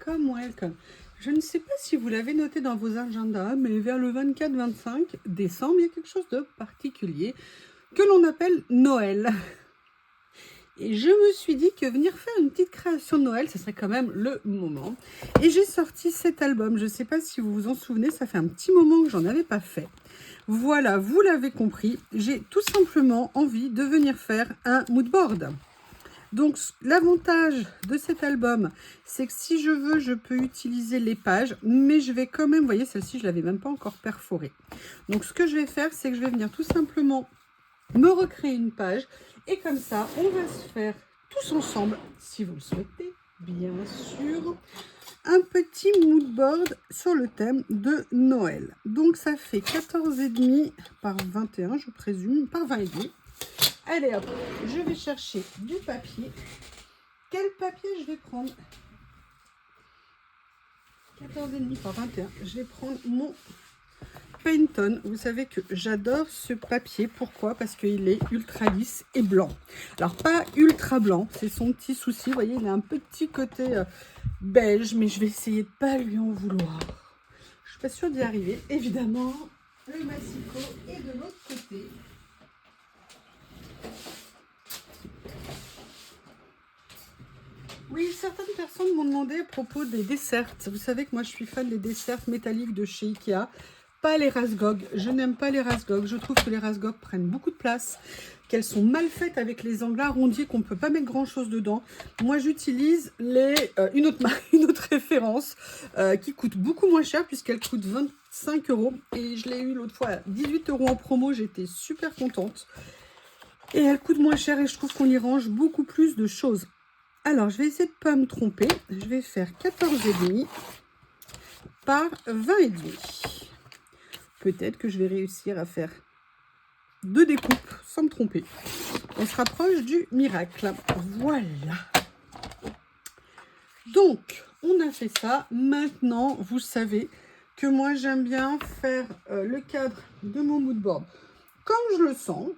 welcome. Je ne sais pas si vous l'avez noté dans vos agendas, mais vers le 24-25 décembre, il y a quelque chose de particulier que l'on appelle Noël. Et je me suis dit que venir faire une petite création de Noël, ce serait quand même le moment. Et j'ai sorti cet album. Je ne sais pas si vous vous en souvenez, ça fait un petit moment que j'en avais pas fait. Voilà, vous l'avez compris, j'ai tout simplement envie de venir faire un mood board. Donc, l'avantage de cet album, c'est que si je veux, je peux utiliser les pages, mais je vais quand même, vous voyez, celle-ci, je ne l'avais même pas encore perforée. Donc, ce que je vais faire, c'est que je vais venir tout simplement me recréer une page, et comme ça, on va se faire tous ensemble, si vous le souhaitez, bien sûr, un petit mood board sur le thème de Noël. Donc, ça fait 14,5 par 21, je présume, par 20,5. Allez hop, je vais chercher du papier. Quel papier je vais prendre? 14,5 par 21. Je vais prendre mon Pantone. Vous savez que j'adore ce papier. Pourquoi? Parce qu'il est ultra lisse et blanc. Alors, pas ultra blanc, c'est son petit souci. Vous voyez, il a un petit côté beige, mais je vais essayer de ne pas lui en vouloir. Je ne suis pas sûre d'y arriver. Évidemment, le massicot est de l'autre côté. Oui, certaines personnes m'ont demandé à propos des desserts. Vous savez que moi, je suis fan des desserts métalliques de chez Ikea. Pas les Rasgog. Je n'aime pas les Rasgog. Je trouve que les Rasgog prennent beaucoup de place, qu'elles sont mal faites avec les angles arrondis, qu'on ne peut pas mettre grand-chose dedans. Moi, j'utilise une autre référence qui coûte beaucoup moins cher puisqu'elle coûte 25 €. Et je l'ai eu l'autre fois à 18 € en promo. J'étais super contente. Et elle coûte moins cher et je trouve qu'on y range beaucoup plus de choses. Alors, je vais essayer de ne pas me tromper. Je vais faire 14,5 par 20,5. Peut-être que je vais réussir à faire 2 découpes sans me tromper. On se rapproche du miracle. Voilà. Donc, on a fait ça. Maintenant, vous savez que moi, j'aime bien faire le cadre de mon mood board comme je le sens.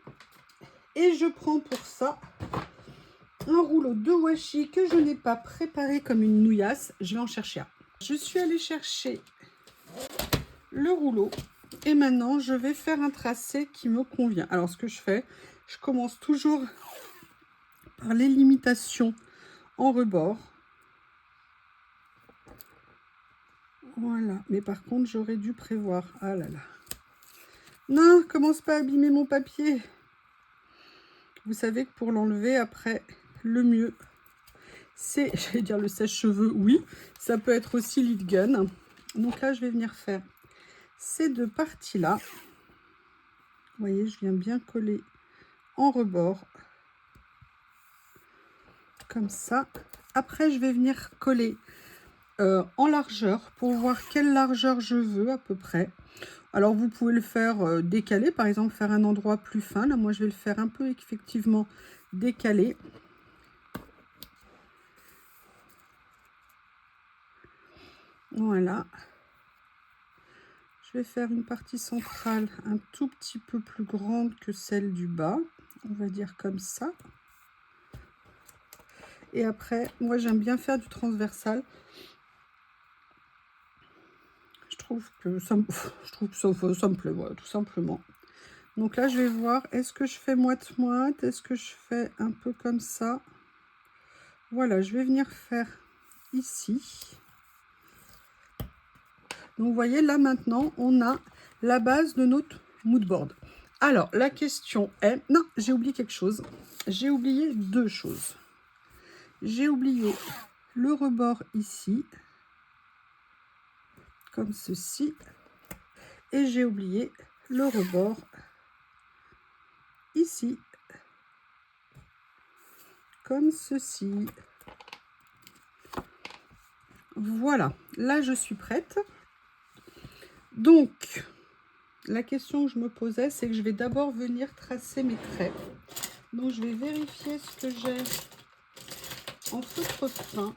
Et je prends pour ça un rouleau de washi que je n'ai pas préparé comme une nouillasse. Je vais en chercher un. Je suis allée chercher le rouleau et maintenant je vais faire un tracé qui me convient. Alors ce que je fais, je commence toujours par les limitations en rebord. Voilà, mais par contre j'aurais dû prévoir. Ah là là. Non, commence pas à abîmer mon papier. Vous savez que pour l'enlever après, le mieux, c'est, j'allais dire le sèche-cheveux, oui, ça peut être aussi lead gun. Donc là, je vais venir faire ces deux parties-là. Vous voyez, je viens bien coller en rebord, comme ça. Après, je vais venir coller en largeur pour voir quelle largeur je veux à peu près. Alors, vous pouvez le faire décalé, par exemple, faire un endroit plus fin. Là, moi, je vais le faire un peu effectivement décalé. Voilà. Je vais faire une partie centrale un tout petit peu plus grande que celle du bas. On va dire comme ça. Et après, moi, j'aime bien faire du transversal. Je trouve que ça me plaît, voilà, tout simplement. Donc là, je vais voir, est-ce que je fais moite-moite? Est-ce que je fais un peu comme ça? Voilà, je vais venir faire ici. Donc, vous voyez, là, maintenant, on a la base de notre mood board. Alors, la question est... Non, j'ai oublié quelque chose. J'ai oublié deux choses. J'ai oublié le rebord ici, comme ceci. Et j'ai oublié le rebord ici, comme ceci. Voilà, là, je suis prête. Donc, la question que je me posais, c'est que je vais d'abord venir tracer mes traits. Donc, je vais vérifier ce que j'ai en feutre fin.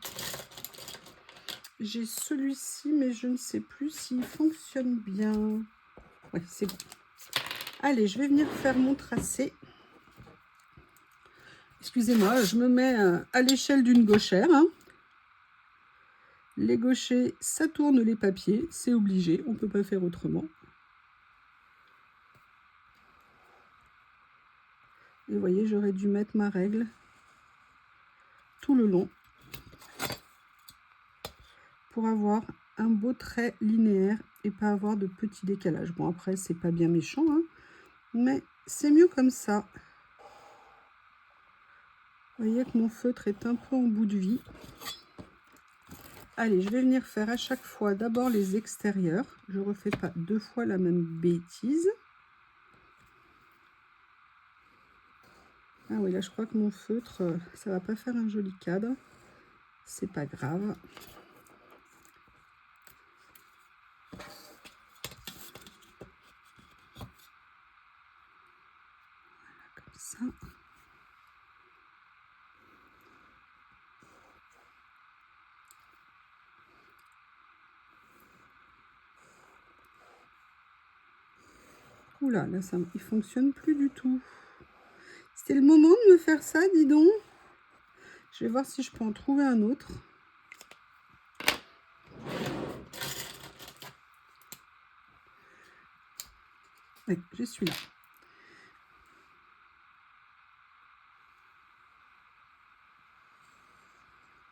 J'ai celui-ci, mais je ne sais plus s'il fonctionne bien. Oui, c'est bon. Allez, je vais venir faire mon tracé. Excusez-moi, je me mets à l'échelle d'une gauchère. Hein. Les gauchers, ça tourne les papiers, c'est obligé, on ne peut pas faire autrement. Et vous voyez, j'aurais dû mettre ma règle tout le long pour avoir un beau trait linéaire et pas avoir de petits décalages. Bon, après, c'est pas bien méchant, hein, mais c'est mieux comme ça. Vous voyez que mon feutre est un peu en bout de vie. Allez, je vais venir faire à chaque fois d'abord les extérieurs. Je ne refais pas 2 fois la même bêtise. Ah oui, là, je crois que mon feutre, ça va pas faire un joli cadre. C'est pas grave. Voilà, comme ça. Oula, là, ça, il fonctionne plus du tout. C'était le moment de me faire ça, dis donc. Je vais voir si je peux en trouver un autre. Oui, je suis là.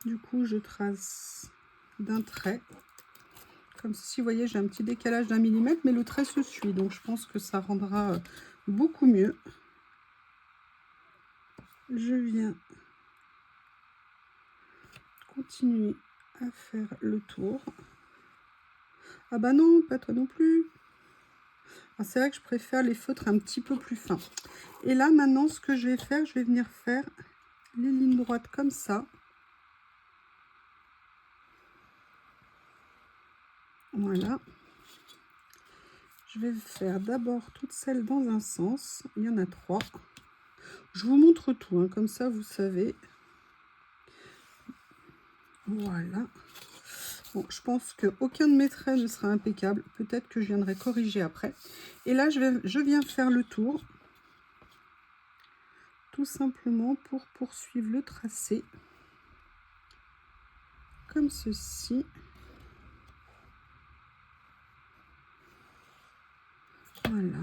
Du coup, je trace d'un trait. Comme ceci, vous voyez, j'ai un petit décalage d'1 millimètre, mais le trait se suit. Donc, je pense que ça rendra beaucoup mieux. Je viens continuer à faire le tour. Ah bah non, pas toi non plus. C'est vrai que je préfère les feutres un petit peu plus fins. Et là, maintenant, ce que je vais faire, je vais venir faire les lignes droites comme ça. Voilà. Je vais faire d'abord toutes celles dans un sens. Il y en a 3. Je vous montre tout, hein, comme ça, vous savez. Voilà. Bon, je pense qu'aucun de mes traits ne sera impeccable. Peut-être que je viendrai corriger après. Et là, je viens faire le tour. Tout simplement pour poursuivre le tracé. Comme ceci. Voilà.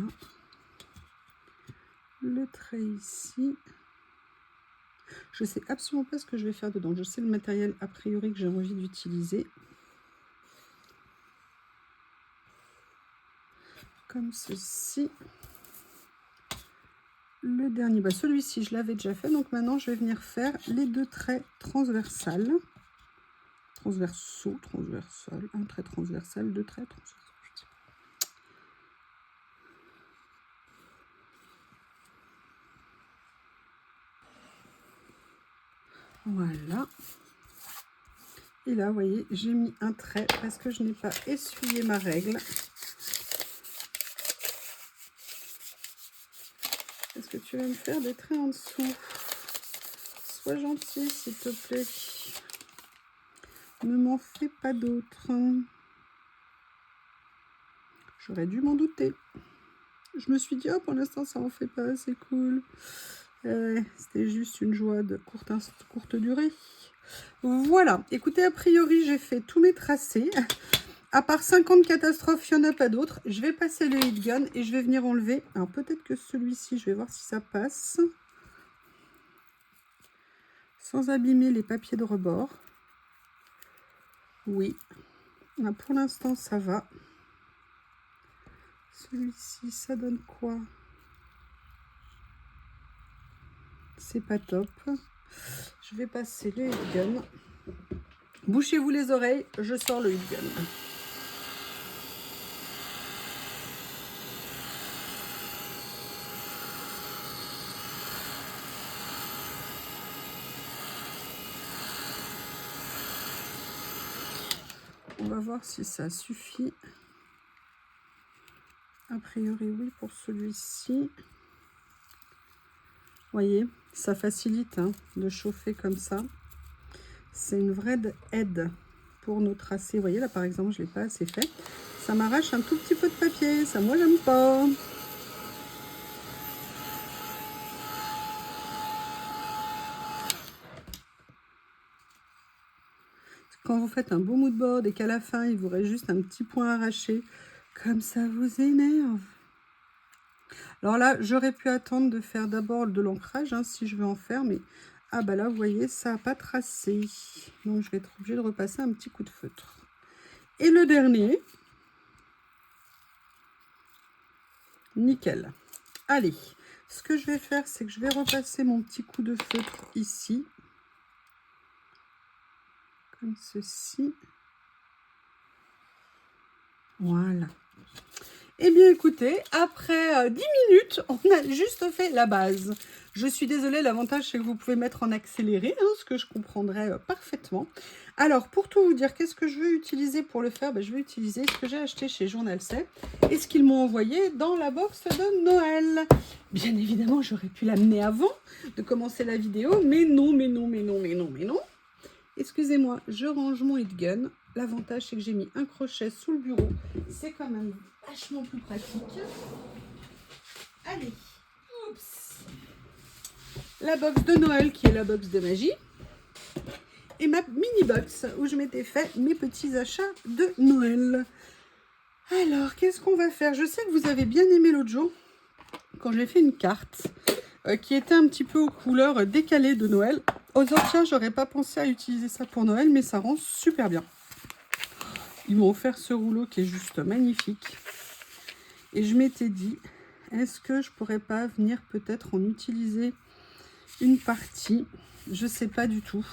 Le trait ici. Je sais absolument pas ce que je vais faire dedans. Je sais le matériel a priori que j'ai envie d'utiliser. Comme ceci. Le dernier, bah celui-ci je l'avais déjà fait, donc maintenant je vais venir faire les 2 traits transversales. Transversaux, transversal, un trait transversal, 2 traits transversaux. Voilà. Et là, vous voyez, j'ai mis un trait parce que je n'ai pas essuyé ma règle. Est-ce que tu vas me faire des traits en dessous? Sois gentil, s'il te plaît. Ne m'en fais pas d'autres. J'aurais dû m'en douter. Je me suis dit, oh, pour l'instant, ça en fait pas, c'est cool. C'était juste une joie de courte durée. Voilà, écoutez, a priori, j'ai fait tous mes tracés. À part 50 catastrophes, il n'y en a pas d'autres. Je vais passer le heat gun et je vais venir enlever. Alors, peut-être que celui-ci, je vais voir si ça passe. Sans abîmer les papiers de rebord. Oui. Là, pour l'instant, ça va. Celui-ci, ça donne quoi? C'est pas top. Je vais passer le heat gun. Bouchez-vous les oreilles, je sors le heat gun. On va voir si ça suffit. A priori, oui, pour celui-ci. Vous voyez, ça facilite hein, de chauffer comme ça. C'est une vraie aide pour nos tracés. Vous voyez, là, par exemple, je ne l'ai pas assez fait. Ça m'arrache un tout petit peu de papier. Ça, moi, j'aime pas. quand vous faites un beau mood board et qu'à la fin, il vous reste juste un petit point arraché, comme ça vous énerve. Alors là, j'aurais pu attendre de faire d'abord de l'ancrage, hein, si je veux en faire, mais ah bah là, vous voyez, ça n'a pas tracé. Donc, je vais être obligée de repasser un petit coup de feutre. Et le dernier, nickel. Allez, ce que je vais faire, c'est que je vais repasser mon petit coup de feutre ici, comme ceci. Voilà. Eh bien, écoutez, après 10 minutes, on a juste fait la base. Je suis désolée, l'avantage, c'est que vous pouvez mettre en accéléré, hein, ce que je comprendrais parfaitement. Alors, pour tout vous dire, qu'est-ce que je veux utiliser pour le faire? Je vais utiliser ce que j'ai acheté chez Journal C et ce qu'ils m'ont envoyé dans la box de Noël. Bien évidemment, j'aurais pu l'amener avant de commencer la vidéo, mais non, mais non, mais non, mais non, mais non. Excusez-moi, je range mon heat gun. L'avantage, c'est que j'ai mis un crochet sous le bureau. C'est quand même vachement plus pratique. Allez, oups. La box de Noël, qui est la box de magie. Et ma mini-box, où je m'étais fait mes petits achats de Noël. Alors, qu'est-ce qu'on va faire? Je sais que vous avez bien aimé l'autre jour, quand j'ai fait une carte qui était un petit peu aux couleurs décalées de Noël. Aux autres, tiens, j'aurais pas pensé à utiliser ça pour Noël, mais ça rend super bien. Ils m'ont offert ce rouleau qui est juste magnifique. Et je m'étais dit, est-ce que je pourrais pas venir peut-être en utiliser une partie? Je sais pas du tout.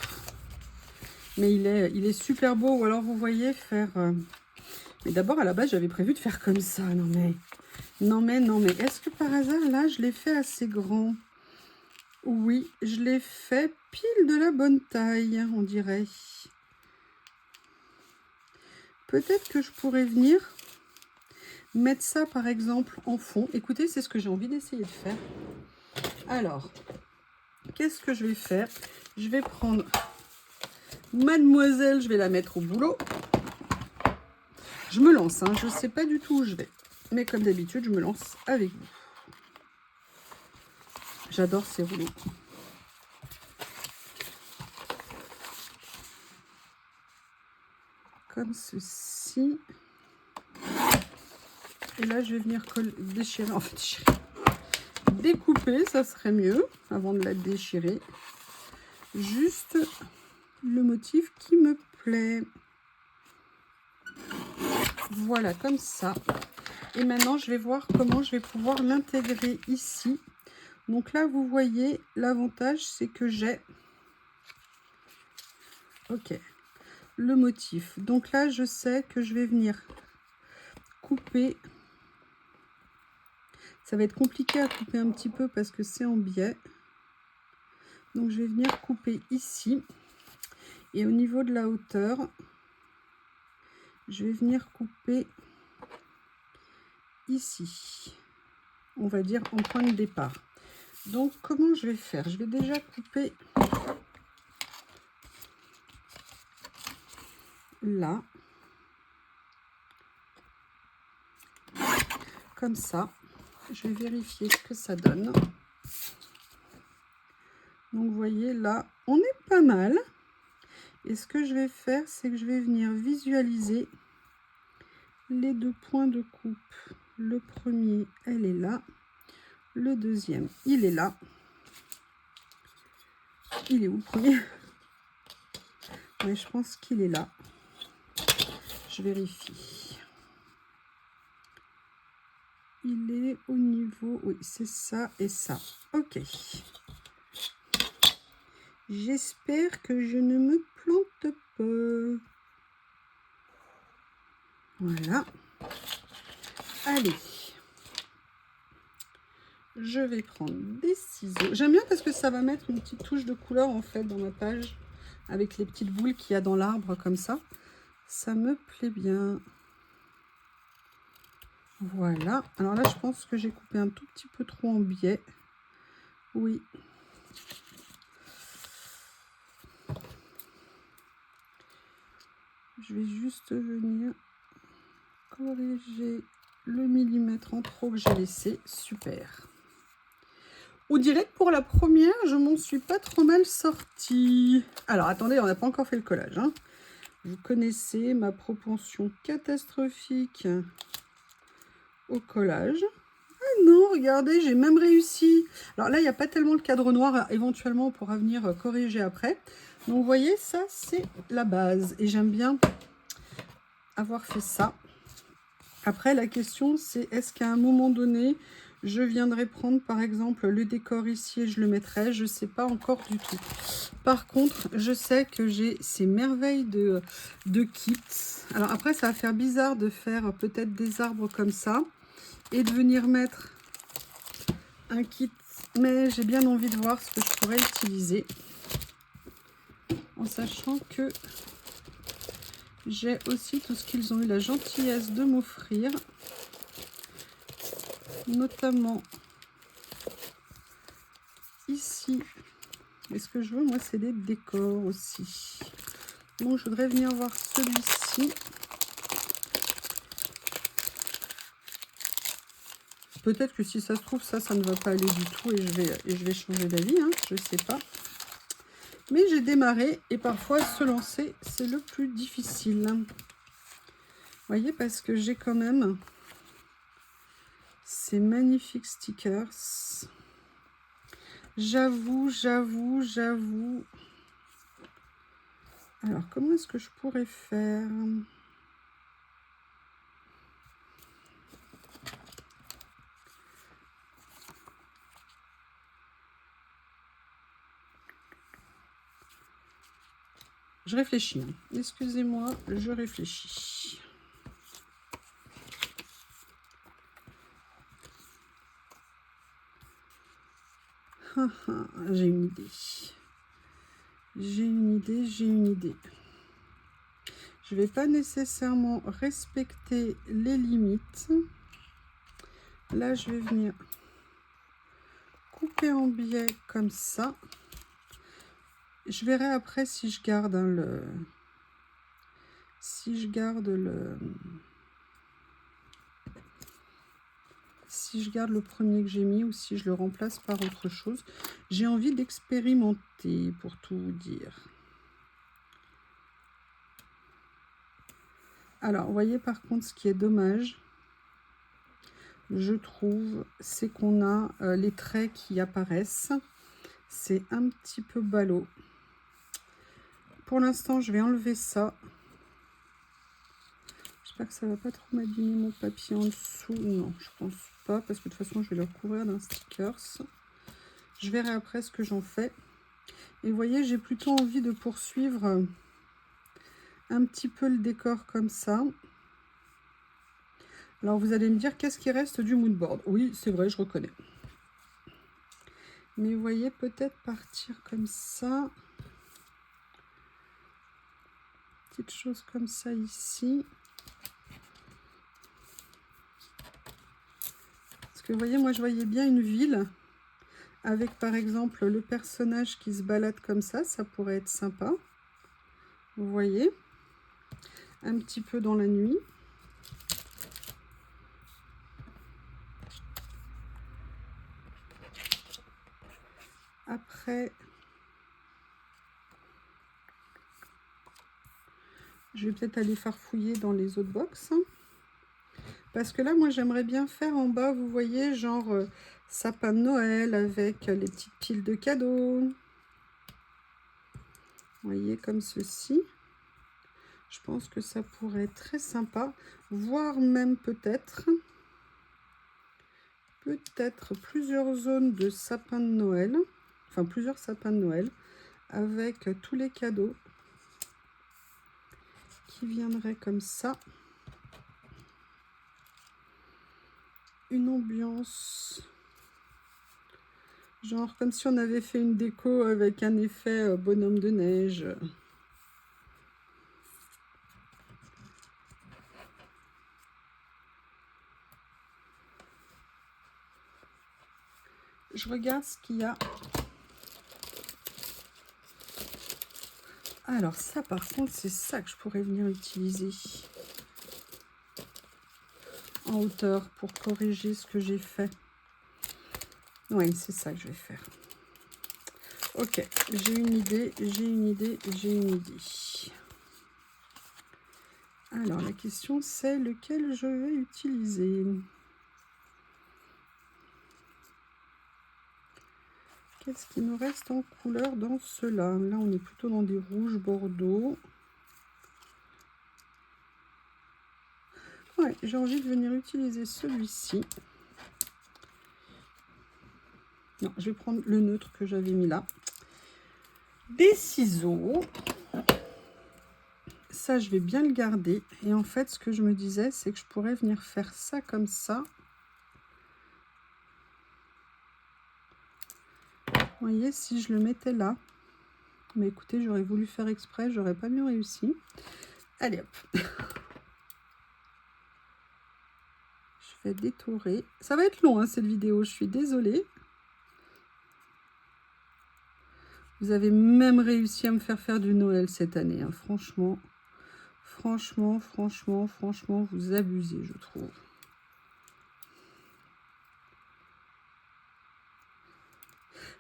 Mais il est super beau. Ou alors vous voyez faire... Mais d'abord, à la base, j'avais prévu de faire comme ça. Non mais, est-ce que par hasard, là, je l'ai fait assez grand? Oui, je l'ai fait pile de la bonne taille, on dirait. Peut-être que je pourrais venir mettre ça, par exemple, en fond. Écoutez, c'est ce que j'ai envie d'essayer de faire. Alors, qu'est-ce que je vais faire? Je vais prendre Mademoiselle, je vais la mettre au boulot. Je me lance, hein, je ne sais pas du tout où je vais. Mais comme d'habitude, je me lance avec vous. J'adore ces rouleaux. Comme ceci. Et là, je vais venir déchirer, en fait, découper, ça serait mieux, avant de la déchirer. Juste le motif qui me plaît. Voilà, comme ça. Et maintenant, je vais voir comment je vais pouvoir l'intégrer ici. Donc là, vous voyez, l'avantage, c'est que j'ai... Ok. Le motif. Donc là, je sais que je vais venir couper. Ça va être compliqué à couper un petit peu parce que c'est en biais. Donc, je vais venir couper ici. Et au niveau de la hauteur, je vais venir couper ici. On va dire en point de départ. Donc, comment je vais faire? Je vais déjà couper là. Comme ça. Je vais vérifier ce que ça donne. Donc, vous voyez, là, on est pas mal. Et ce que je vais faire, c'est que je vais venir visualiser les deux points de coupe. Le premier, elle est là. Le deuxième, il est là. Il est où le premier? Mais je pense qu'il est là. Je vérifie. Il est au niveau... Oui, c'est ça et ça. Ok. J'espère que je ne me plante pas. Voilà. Allez. Je vais prendre des ciseaux. J'aime bien parce que ça va mettre une petite touche de couleur en fait dans ma page. Avec les petites boules qu'il y a dans l'arbre comme ça. Ça me plaît bien. Voilà. Alors là, je pense que j'ai coupé un tout petit peu trop en biais. Oui. Je vais juste venir corriger le millimètre en trop que j'ai laissé. Super. On dirait que pour la première, je m'en suis pas trop mal sortie. Alors, attendez, on n'a pas encore fait le collage. Hein. Vous connaissez ma propension catastrophique au collage. Ah non, regardez, j'ai même réussi. Alors là, il n'y a pas tellement le cadre noir. Éventuellement, on pourra venir corriger après. Donc, vous voyez, ça, c'est la base. Et j'aime bien avoir fait ça. Après, la question, c'est est-ce qu'à un moment donné, je viendrai prendre, par exemple, le décor ici et je le mettrai? Je ne sais pas encore du tout. Par contre, je sais que j'ai ces merveilles de kits. Alors après, ça va faire bizarre de faire peut-être des arbres comme ça et de venir mettre un kit. Mais j'ai bien envie de voir ce que je pourrais utiliser. En sachant que j'ai aussi tout ce qu'ils ont eu la gentillesse de m'offrir. Notamment ici. Et ce que je veux, moi, c'est des décors aussi. Donc, je voudrais venir voir celui-ci. Peut-être que si ça se trouve, ça ne va pas aller du tout et je vais changer d'avis, hein, je ne sais pas. Mais j'ai démarré et parfois se lancer, c'est le plus difficile. Vous voyez, parce que j'ai quand même ces magnifiques stickers. J'avoue. Alors, comment est-ce que je pourrais faire ? Je réfléchis. Hein. Excusez-moi, je réfléchis. J'ai une idée. J'ai une idée. Je ne vais pas nécessairement respecter les limites. Là, je vais venir couper en biais comme ça. Je verrai après si je garde le... Si je garde le premier que j'ai mis ou si je le remplace par autre chose. J'ai envie d'expérimenter pour tout vous dire. Alors, vous voyez par contre ce qui est dommage, je trouve, c'est qu'on a les traits qui apparaissent. C'est un petit peu ballot. Pour l'instant, je vais enlever ça. J'espère que ça ne va pas trop m'abîmer mon papier en dessous. Non, je pense pas, parce que de toute façon, je vais le recouvrir d'un stickers. Je verrai après ce que j'en fais. Et vous voyez, j'ai plutôt envie de poursuivre un petit peu le décor comme ça. Alors, vous allez me dire, qu'est-ce qui reste du moodboard? Oui, c'est vrai, je reconnais. Mais vous voyez, peut-être partir comme ça. Petite chose comme ça ici. Parce que vous voyez, moi, je voyais bien une ville avec, par exemple, le personnage qui se balade comme ça. Ça pourrait être sympa. Vous voyez? Un petit peu dans la nuit. Après, je vais peut-être aller farfouiller dans les autres box. Parce que là, moi, j'aimerais bien faire en bas, vous voyez, genre sapin de Noël avec les petites piles de cadeaux. Vous voyez, comme ceci. Je pense que ça pourrait être très sympa. Voire même peut-être plusieurs zones de sapin de Noël. Enfin, plusieurs sapins de Noël avec tous les cadeaux qui viendraient comme ça. Une ambiance genre comme si on avait fait une déco avec un effet bonhomme de neige. Je regarde ce qu'il y a. Alors ça par contre c'est ça que je pourrais venir utiliser en hauteur pour corriger ce que j'ai fait. Oui, c'est ça que je vais faire. Ok, j'ai une idée. Alors, la question, c'est lequel je vais utiliser. Qu'est-ce qui me reste en couleur dans ceux-là? Là, on est plutôt dans des rouges bordeaux. Ouais, j'ai envie de venir utiliser celui-ci. Non, je vais prendre le neutre que j'avais mis là. Des ciseaux. Ça, je vais bien le garder. Et en fait, ce que je me disais, c'est que je pourrais venir faire ça comme ça. Vous voyez, si je le mettais là. Mais écoutez, j'aurais voulu faire exprès, j'aurais pas mieux réussi. Allez hop. Je vais détourer. Ça va être long, hein, cette vidéo, je suis désolée. Vous avez même réussi à me faire faire du Noël cette année, hein. Franchement, vous abusez, je trouve.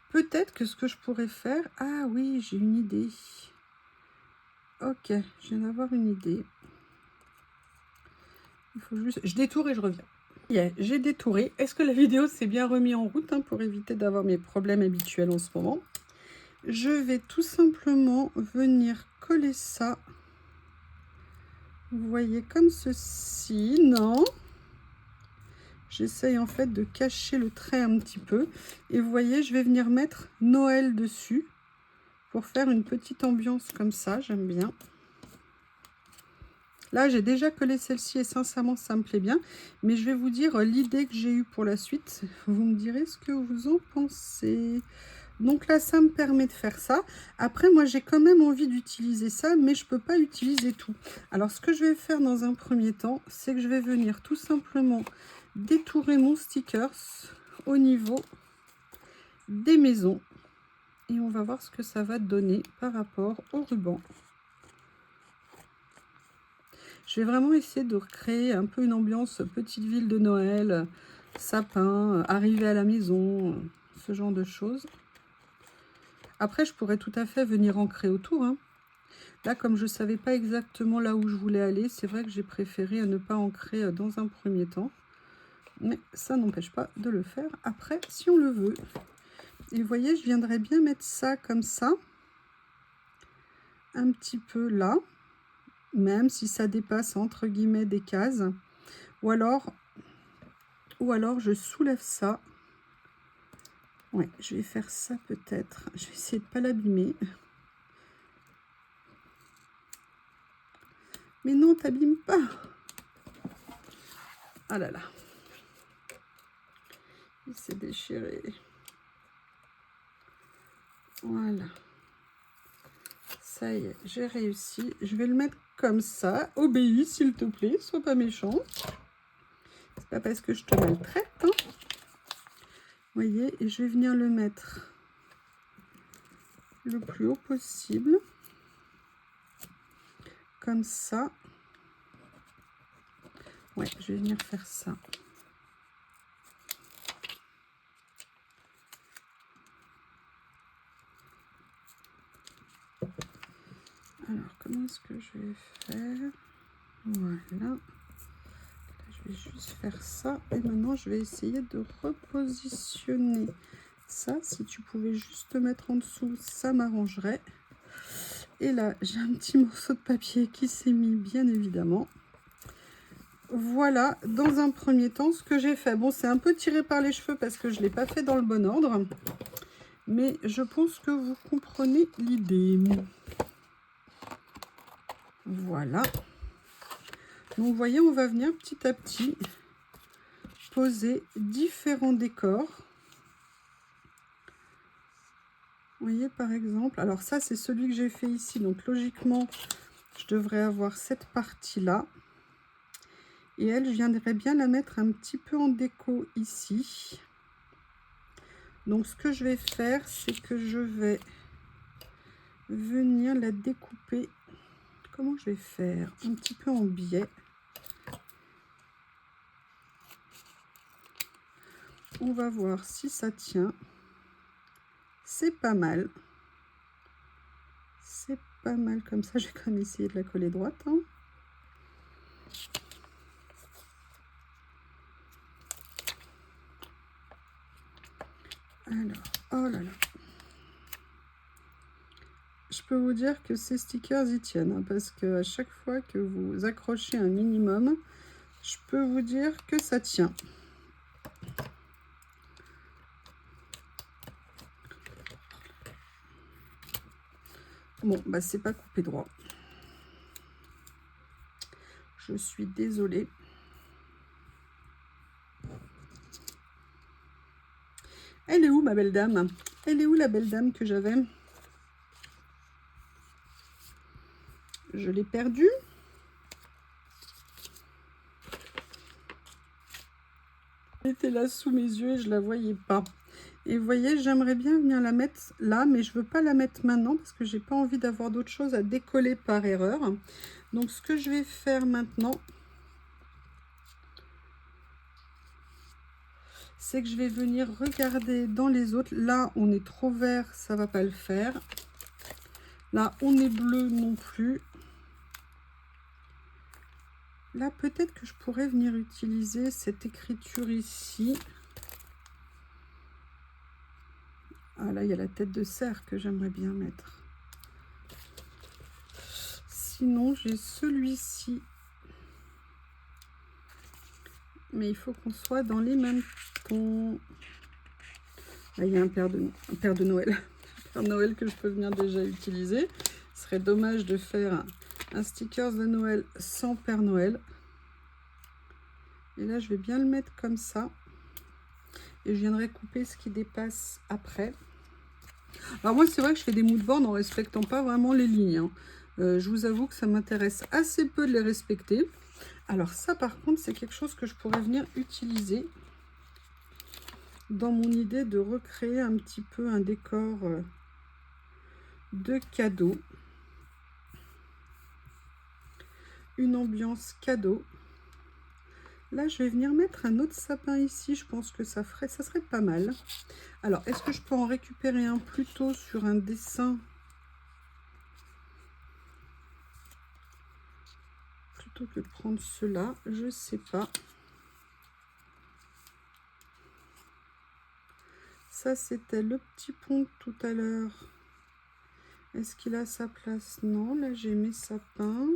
Peut-être que ce que je pourrais faire... Ah oui, j'ai une idée. Ok, je viens d'avoir une idée. Il faut juste... Je détourne et je reviens. Yeah, j'ai détouré. Est-ce que la vidéo s'est bien remise en route, hein, pour éviter d'avoir mes problèmes habituels en ce moment? Je vais tout simplement venir coller ça. Vous voyez, comme ceci, non? J'essaye en fait de cacher le trait un petit peu. Et vous voyez, je vais venir mettre Noël dessus pour faire une petite ambiance comme ça. J'aime bien. Là, j'ai déjà collé celle-ci et sincèrement, ça me plaît bien. Mais je vais vous dire l'idée que j'ai eue pour la suite. Vous me direz ce que vous en pensez. Donc là, ça me permet de faire ça. Après, moi, j'ai quand même envie d'utiliser ça, mais je ne peux pas utiliser tout. Alors, ce que je vais faire dans un premier temps, c'est que je vais venir tout simplement détourer mon stickers au niveau des maisons. Et on va voir ce que ça va donner par rapport au ruban. Je vais vraiment essayer de recréer un peu une ambiance petite ville de Noël, sapin, arriver à la maison, ce genre de choses. Après, je pourrais tout à fait venir ancrer autour, hein. Là, comme je ne savais pas exactement là où je voulais aller, c'est vrai que j'ai préféré ne pas ancrer dans un premier temps. Mais ça n'empêche pas de le faire après, si on le veut. Et vous voyez, je viendrais bien mettre ça comme ça, un petit peu là, même si ça dépasse entre guillemets des cases. Ou alors je soulève ça. Ouais, je vais faire ça peut-être. Je vais essayer de ne pas l'abîmer. Mais non, t'abîmes pas. Ah là là. Il s'est déchiré. Voilà. Ça y est, j'ai réussi. Je vais le mettre comme ça. Obéis, s'il te plaît. Sois pas méchant. C'est pas parce que je te maltraite, hein. Vous voyez, et je vais venir le mettre le plus haut possible. Comme ça. Ouais, je vais venir faire ça. Alors, comment est-ce que je vais faire? Voilà. Je vais juste faire ça. Et maintenant, je vais essayer de repositionner ça. Si tu pouvais juste te mettre en dessous, ça m'arrangerait. Et là, j'ai un petit morceau de papier qui s'est mis, bien évidemment. Voilà, dans un premier temps, ce que j'ai fait. Bon, c'est un peu tiré par les cheveux parce que je ne l'ai pas fait dans le bon ordre. Mais je pense que vous comprenez l'idée. Voilà. Donc, vous voyez, on va venir petit à petit poser différents décors. Vous voyez, par exemple, alors ça, c'est celui que j'ai fait ici. Donc, logiquement, je devrais avoir cette partie-là. Et elle, je viendrai bien la mettre un petit peu en déco ici. Donc, ce que je vais faire, c'est que je vais venir la découper. Comment je vais faire? Un petit peu en biais. On va voir si ça tient. C'est pas mal. C'est pas mal comme ça. J'ai quand même essayé de la coller droite, hein. Alors, oh là là. Je peux vous dire que ces stickers y tiennent, hein, parce que à chaque fois que vous accrochez un minimum, je peux vous dire que ça tient. Bon, bah c'est pas coupé droit. Je suis désolée. Elle est où ma belle dame? Elle est où la belle dame que j'avais? Je l'ai perdue. Elle était là sous mes yeux et je la voyais pas. Et vous voyez, j'aimerais bien venir la mettre là, mais je veux pas la mettre maintenant parce que j'ai pas envie d'avoir d'autres choses à décoller par erreur. Donc ce que je vais faire maintenant, c'est que je vais venir regarder dans les autres. Là, on est trop vert, ça va pas le faire. Là, on est bleu non plus. Là, peut-être que je pourrais venir utiliser cette écriture ici. Ah là, il y a la tête de cerf que j'aimerais bien mettre. Sinon, j'ai celui-ci. Mais il faut qu'on soit dans les mêmes tons. Là, il y a un Père de Noël. Un Père Noël que je peux venir déjà utiliser. Ce serait dommage de faire un sticker de Noël sans Père Noël. Et là, je vais bien le mettre comme ça. Et je viendrai couper ce qui dépasse après. Alors moi, c'est vrai que je fais des moodboards en respectant pas vraiment les lignes, hein. Je vous avoue que ça m'intéresse assez peu de les respecter. Alors ça, par contre, c'est quelque chose que je pourrais venir utiliser dans mon idée de recréer un petit peu un décor de cadeau. Une ambiance cadeau. Là, je vais venir mettre un autre sapin ici. Je pense que ça serait pas mal. Alors, est-ce que je peux en récupérer un plutôt sur un dessin plutôt que de prendre cela? Je sais pas. Ça, c'était le petit pont tout à l'heure. Est-ce qu'il a sa place? Non, là, j'ai mes sapins.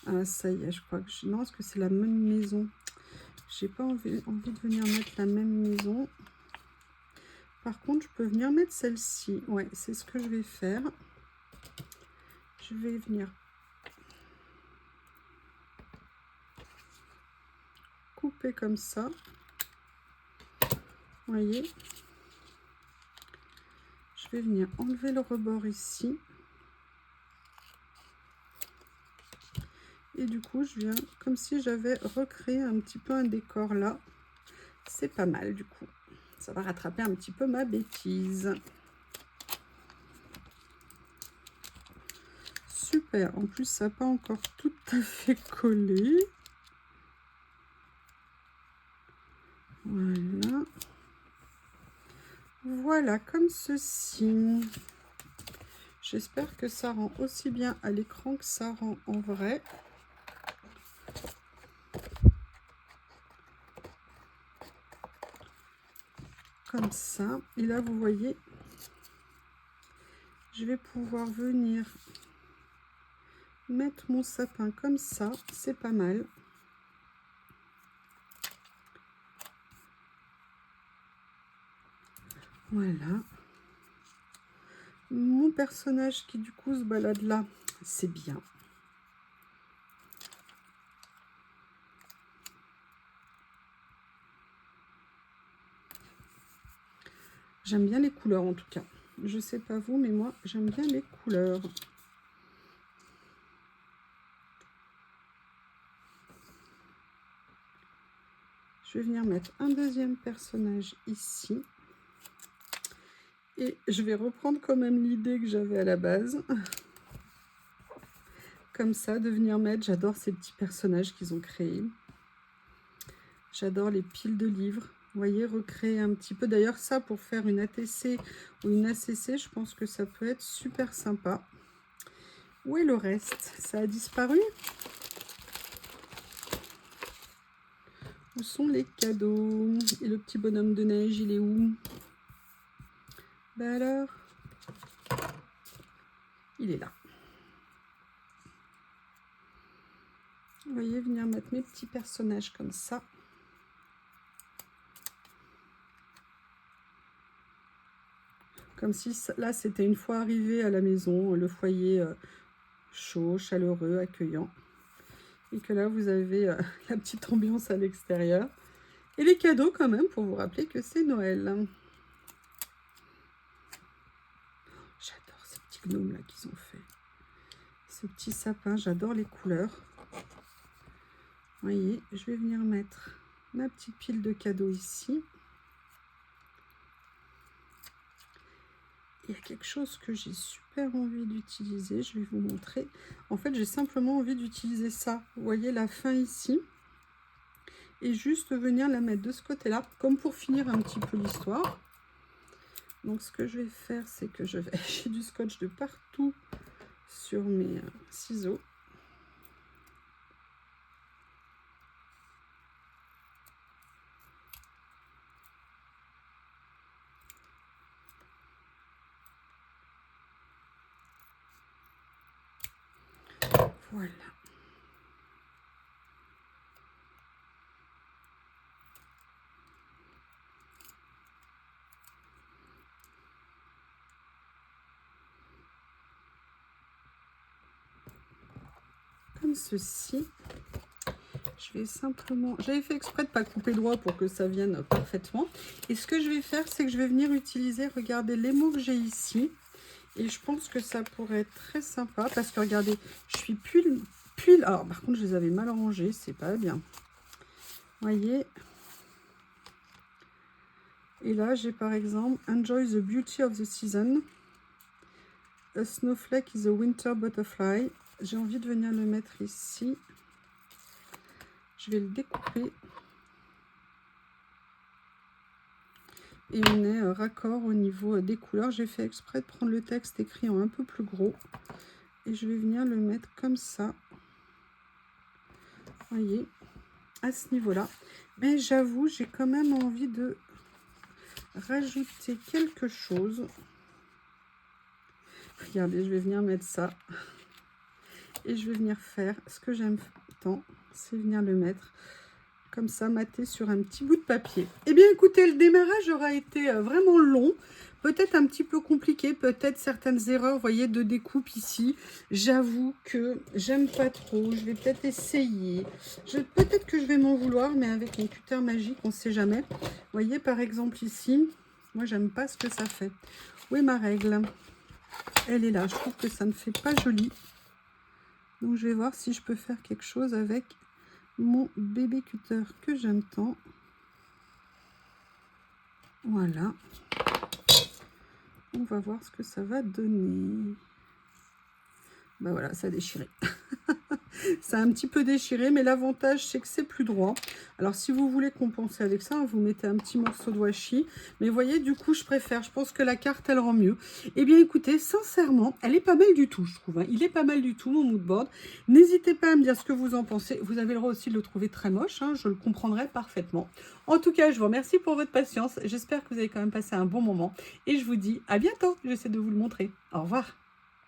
Ah, ça y est, je crois que je... Non, est-ce que c'est la même maison? J'ai pas envie de venir mettre la même maison. Par contre, je peux venir mettre celle-ci. Ouais, c'est ce que je vais faire. Je vais venir couper comme ça. Vous voyez? Je vais venir enlever le rebord ici. Et du coup, je viens comme si j'avais recréé un petit peu un décor là. C'est pas mal du coup. Ça va rattraper un petit peu ma bêtise. Super. En plus, ça n'a pas encore tout à fait collé. Voilà. Voilà, comme ceci. J'espère que ça rend aussi bien à l'écran que ça rend en vrai. Comme ça. Et là, vous voyez, je vais pouvoir venir mettre mon sapin comme ça. C'est pas mal. Voilà. Mon personnage qui du coup se balade là, c'est bien. J'aime bien les couleurs en tout cas. Je sais pas vous, mais moi j'aime bien les couleurs. Je vais venir mettre un deuxième personnage ici. Et je vais reprendre quand même l'idée que j'avais à la base. Comme ça, de venir mettre, j'adore ces petits personnages qu'ils ont créés. J'adore les piles de livres. Vous voyez, recréer un petit peu. D'ailleurs, ça, pour faire une ATC ou une ACC, je pense que ça peut être super sympa. Où est le reste? Ça a disparu? Où sont les cadeaux? Et le petit bonhomme de neige, il est où? Ben alors, il est là. Vous voyez, venir mettre mes petits personnages comme ça. Comme si là, c'était une fois arrivé à la maison, le foyer chaud, chaleureux, accueillant. Et que là, vous avez la petite ambiance à l'extérieur. Et les cadeaux quand même, pour vous rappeler que c'est Noël. J'adore ces petits gnomes là qu'ils ont fait. Ce petit sapin, j'adore les couleurs. Vous voyez, je vais venir mettre ma petite pile de cadeaux ici. Il y a quelque chose que j'ai super envie d'utiliser, je vais vous montrer. En fait, j'ai simplement envie d'utiliser ça. Vous voyez la fin ici. Et juste venir la mettre de ce côté-là, comme pour finir un petit peu l'histoire. Donc, ce que je vais faire, c'est que je vais... J'ai du scotch de partout sur mes ciseaux. Voilà. Comme ceci. Je vais simplement... J'avais fait exprès de ne pas couper droit pour que ça vienne parfaitement. Et ce que je vais faire, c'est que je vais venir utiliser, regardez, les mots que j'ai ici. Et je pense que ça pourrait être très sympa. Parce que regardez, je suis pull. Alors, par contre, je les avais mal rangés. C'est pas bien. Vous voyez. Et là, j'ai par exemple Enjoy the beauty of the season. A snowflake is a winter butterfly. J'ai envie de venir le mettre ici. Je vais le découper. Et on est raccord au niveau des couleurs. J'ai fait exprès de prendre le texte écrit en un peu plus gros. Et je vais venir le mettre comme ça. Vous voyez, à ce niveau-là. Mais j'avoue, j'ai quand même envie de rajouter quelque chose. Regardez, je vais venir mettre ça. Et je vais venir faire ce que j'aime tant, c'est venir le mettre comme ça, maté sur un petit bout de papier. Eh bien, écoutez, le démarrage aura été vraiment long, peut-être un petit peu compliqué, peut-être certaines erreurs, vous voyez, de découpe ici. J'avoue que j'aime pas trop, je vais peut-être essayer. Peut-être que je vais m'en vouloir, mais avec mon cutter magique, on ne sait jamais. Vous voyez, par exemple, ici, moi, j'aime pas ce que ça fait. Où est ma règle? Elle est là, je trouve que ça ne fait pas joli. Donc, je vais voir si je peux faire quelque chose avec mon bébé cutter que j'aime tant. Voilà. On va voir ce que ça va donner. Ben voilà, ça a déchiré. Ça a un petit peu déchiré, mais l'avantage, c'est que c'est plus droit. Alors, si vous voulez compenser avec ça, vous mettez un petit morceau de washi. Mais vous voyez, du coup, je préfère. Je pense que la carte, elle rend mieux. Eh bien, écoutez, sincèrement, elle est pas mal du tout, je trouve. Hein. Il est pas mal du tout, mon mood board. N'hésitez pas à me dire ce que vous en pensez. Vous avez le droit aussi de le trouver très moche. Hein. Je le comprendrai parfaitement. En tout cas, je vous remercie pour votre patience. J'espère que vous avez quand même passé un bon moment. Et je vous dis à bientôt. J'essaie de vous le montrer. Au revoir.